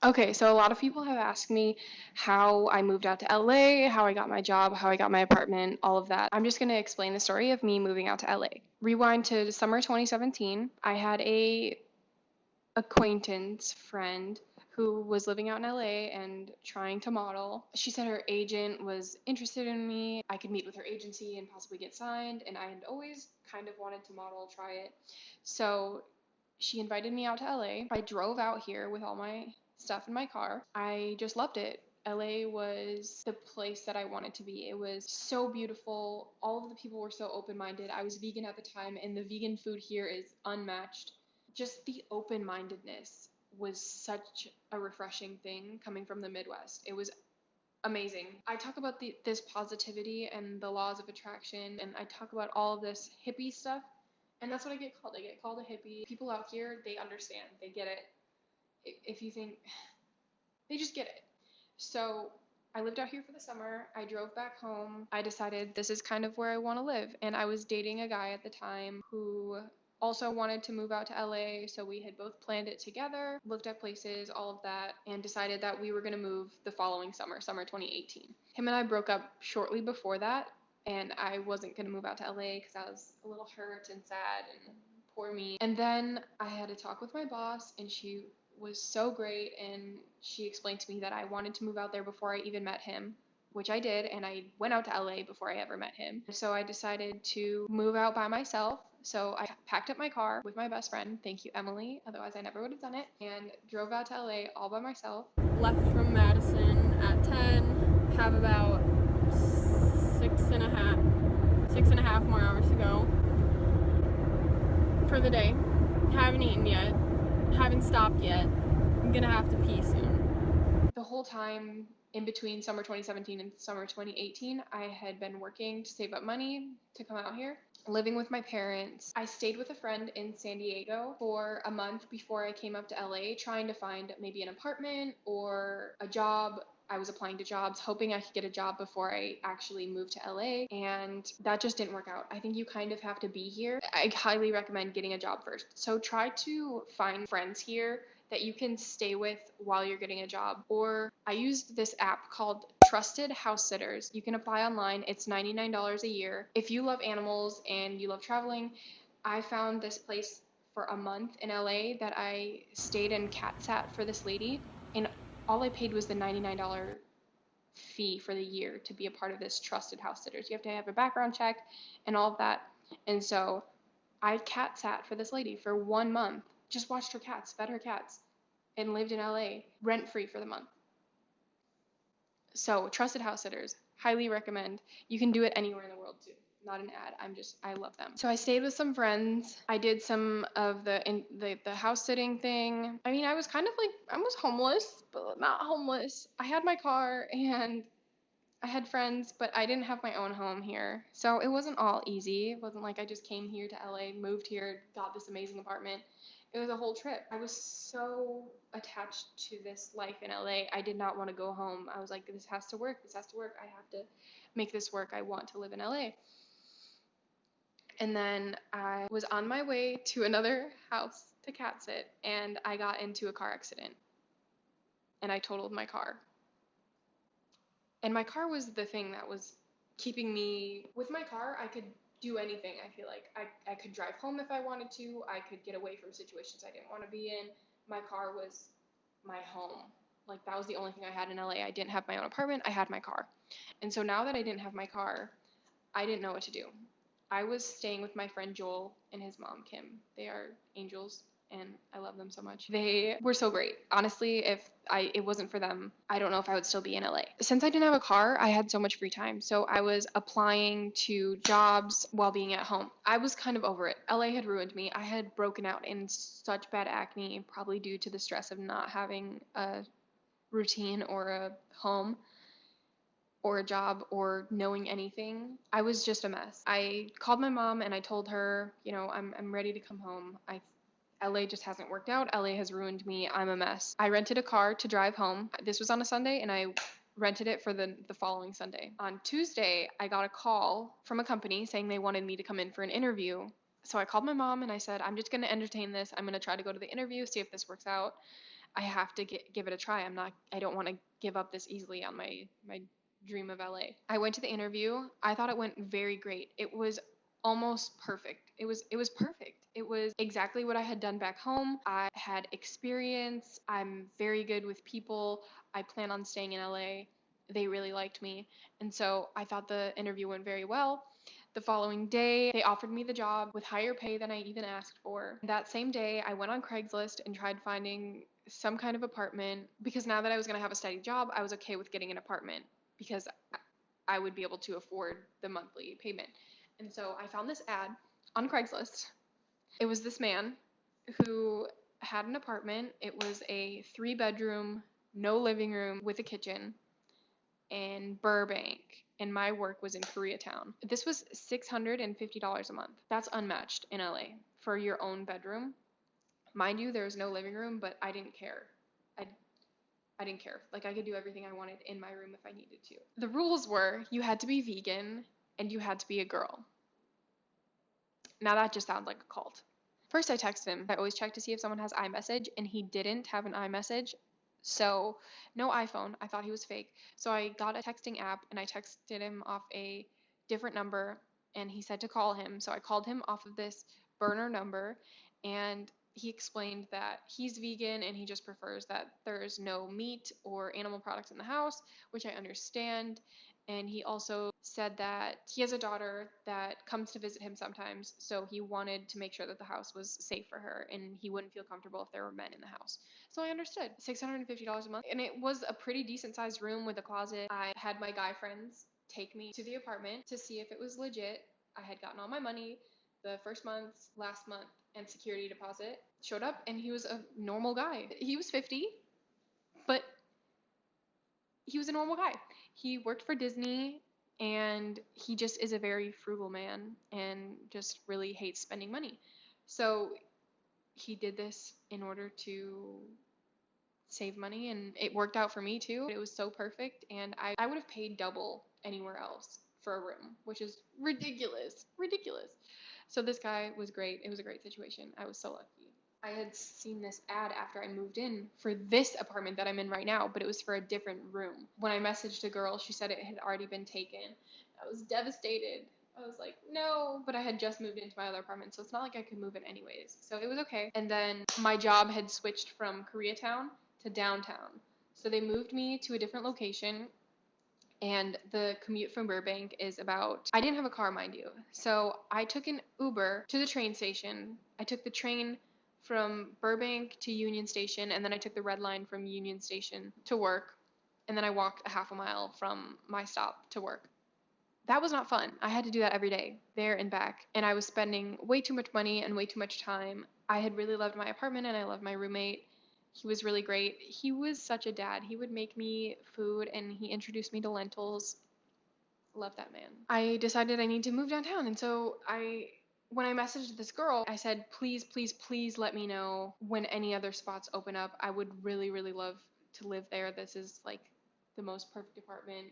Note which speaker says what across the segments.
Speaker 1: Okay, so a lot of people have asked me how I moved out to LA, how I got my job, how I got my apartment, all of that. I'm just going to explain the story of me moving out to LA. Rewind to summer 2017. I had a acquaintance friend who was living out in LA and trying to model. She said her agent was interested in me. I could meet with her agency and possibly get signed, and I had always kind of wanted to model, try it. So she invited me out to LA. I drove out here with all my stuff in my car. I just loved it. LA was the place that I wanted to be. It was so beautiful. All of the people were so open minded. I was vegan at the time, and the vegan food here is unmatched. Just the open mindedness was such a refreshing thing coming from the Midwest. It was amazing. I talk about this positivity and the laws of attraction, and I talk about all of this hippie stuff, and that's what I get called. I get called a hippie. People out here, they understand, they get it. If you think, they just get it. So I lived out here for the summer. I drove back home. I decided this is kind of where I want to live. And I was dating a guy at the time who also wanted to move out to LA. So we had both planned it together, looked at places, all of that, and decided that we were going to move the following summer, summer 2018. Him and I broke up shortly before that. And I wasn't going to move out to LA because I was a little hurt and sad and poor me. And then I had a talk with my boss, and she was so great, and she explained to me that I wanted to move out there before I even met him, which I did, and I went out to LA before I ever met him. So I decided to move out by myself. So I packed up my car with my best friend, thank you Emily, otherwise I never would have done it, and drove out to LA all by myself. Left from Madison at 10, have about six and a half more hours to go for the day. Haven't eaten yet. Haven't stopped yet. I'm gonna have to pee soon. The whole time in between summer 2017 and summer 2018, I had been working to save up money to come out here, living with my parents. I stayed with a friend in San Diego for a month before I came up to LA, trying to find maybe an apartment or a job. I was applying to jobs, hoping I could get a job before I actually moved to LA, and that just didn't work out. I think you kind of have to be here. I highly recommend getting a job first. So try to find friends here that you can stay with while you're getting a job. Or I used this app called Trusted House Sitters. You can apply online. It's $99 a year. If you love animals and you love traveling, I found this place for a month in LA that I stayed and cat sat for this lady, and all I paid was the $99 fee for the year to be a part of this Trusted House Sitters. You have to have a background check and all of that. And so I cat sat for this lady for 1 month, just watched her cats, fed her cats, and lived in LA rent free for the month. So, Trusted House Sitters, highly recommend. You can do it anywhere in the world too. Not an ad. I love them. So I stayed with some friends. I did some of the house sitting thing. I mean, I was kind of like, I was homeless, but not homeless. I had my car and I had friends, but I didn't have my own home here. So it wasn't all easy. It wasn't like I just came here to LA, moved here, got this amazing apartment. It was a whole trip. I was so attached to this life in LA. I did not want to go home. I was like, this has to work. This has to work. I have to make this work. I want to live in LA. And then I was on my way to another house to cat sit, and I got into a car accident. And I totaled my car. And my car was the thing that was keeping me. With my car, I could do anything. I feel like I could drive home if I wanted to. I could get away from situations I didn't want to be in. My car was my home. Like, that was the only thing I had in LA. I didn't have my own apartment. I had my car. And so now that I didn't have my car, I didn't know what to do. I was staying with my friend Joel and his mom, Kim. They are angels, and I love them so much. They were so great. Honestly, if it wasn't for them, I don't know if I would still be in LA. Since I didn't have a car, I had so much free time. So I was applying to jobs while being at home. I was kind of over it. LA had ruined me. I had broken out in such bad acne, probably due to the stress of not having a routine or a home or a job or knowing anything. I was just a mess. I called my mom and I told her, I'm ready to come home. LA just hasn't worked out. LA has ruined me. I'm a mess. I rented a car to drive home. This was on a Sunday, and I rented it for the following Sunday. On Tuesday, I got a call from a company saying they wanted me to come in for an interview. So I called my mom and I said, I'm just going to entertain this. I'm going to try to go to the interview, see if this works out. I have to give it a try. I don't want to give up this easily on my dream of LA. I went to the interview. I thought it went very great. It was almost perfect. It was perfect. It was exactly what I had done back home. I had experience. I'm very good with people. I plan on staying in LA. They really liked me. And so I thought the interview went very well. The following day, they offered me the job with higher pay than I even asked for. That same day, I went on Craigslist and tried finding some kind of apartment because now that I was going to have a steady job, I was okay with getting an apartment because I would be able to afford the monthly payment. And so I found this ad on Craigslist. It was this man who had an apartment. It was a 3 bedroom, no living room with a kitchen in Burbank, and my work was in Koreatown. This was $650 a month. That's unmatched in LA for your own bedroom. Mind you, there was no living room, but I didn't care. I I didn't care. Like I could do everything I wanted in my room if I needed to. The rules were you had to be vegan and you had to be a girl. Now that just sounds like a cult. First I texted him. I always check to see if someone has iMessage and he didn't have an iMessage. So no iPhone. I thought he was fake. So I got a texting app and I texted him off a different number and he said to call him. So I called him off of this burner number and he explained that he's vegan and he just prefers that there's no meat or animal products in the house, which I understand. And he also said that he has a daughter that comes to visit him sometimes, so he wanted to make sure that the house was safe for her and he wouldn't feel comfortable if there were men in the house. So I understood. $650 a month. And it was a pretty decent sized room with a closet. I had my guy friends take me to the apartment to see if it was legit. I had gotten all my money the first month, last month, and security deposit. Showed up and he was a normal guy. He was 50, but he was a normal guy. He worked for Disney and he just is a very frugal man and just really hates spending money. So he did this in order to save money and it worked out for me too. It was so perfect and I would have paid double anywhere else for a room, which is ridiculous. Ridiculous. So this guy was great. It was a great situation. I was so lucky. I had seen this ad after I moved in for this apartment that I'm in right now, but it was for a different room. When I messaged a girl, she said it had already been taken. I was devastated. I was like, no, but I had just moved into my other apartment, so it's not like I could move it anyways. So it was okay. And then my job had switched from Koreatown to downtown. So they moved me to a different location and the commute from Burbank is about, I didn't have a car, mind you. So I took an Uber to the train station. I took the train from Burbank to Union Station, and then I took the red line from Union Station to work, and then I walked a half a mile from my stop to work. That was not fun. I had to do that every day, there and back, and I was spending way too much money and way too much time. I had really loved my apartment, and I loved my roommate. He was really great. He was such a dad. He would make me food and he introduced me to lentils. Love that man. I decided I need to move downtown and so when I messaged this girl, I said, please, please, please let me know when any other spots open up. I would really, really love to live there. This is like the most perfect apartment.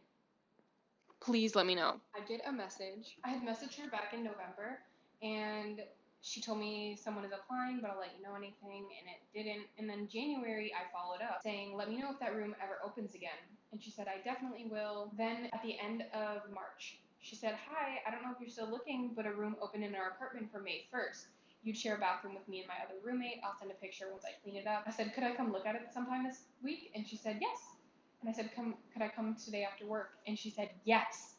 Speaker 1: Please let me know. I get a message. I had messaged her back in November and she told me someone is applying, but I'll let you know anything, and it didn't. And then January, I followed up saying, let me know if that room ever opens again. And she said, I definitely will. Then at the end of March, she said, hi, I don't know if you're still looking, but a room opened in our apartment for May 1st. You'd share a bathroom with me and my other roommate. I'll send a picture once I clean it up. I said, could I come look at it sometime this week? And she said, yes. And I said, could I come today after work? And she said, yes.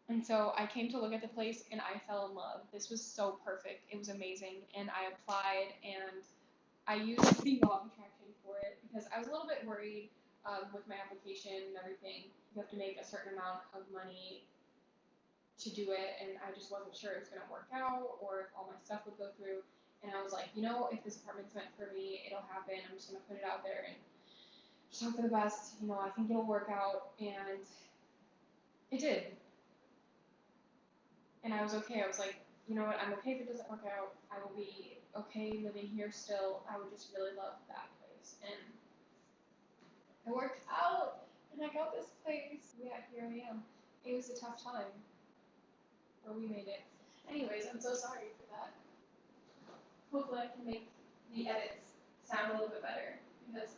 Speaker 1: And so I came to look at the place and I fell in love. This was so perfect. It was amazing. And I applied and I used the law of attraction for it because I was a little bit worried with my application and everything. You have to make a certain amount of money to do it, and I just wasn't sure it was going to work out or if all my stuff would go through. And I was like, if this apartment's meant for me, it'll happen. I'm just going to put it out there and just hope for the best. I think it'll work out. And it did. And I was okay. I was like, you know what, I'm okay if it doesn't work out. I will be okay living here still. I would just really love that place. And it worked out. And I got this place. Yeah, here I am. It was a tough time. But we made it. Anyways, I'm so sorry for that. Hopefully I can make the edits sound a little bit better. Because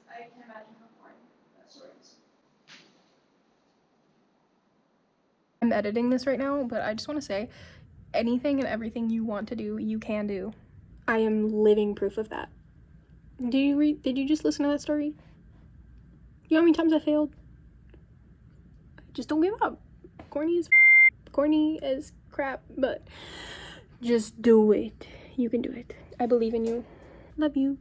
Speaker 2: I'm editing this right now, but I just want to say anything and everything you want to do, you can do. I am living proof of that. Did you just listen to that story? You know how many times I failed? Just don't give up. Corny as crap, but just do it. You can do it. I believe in you. Love you.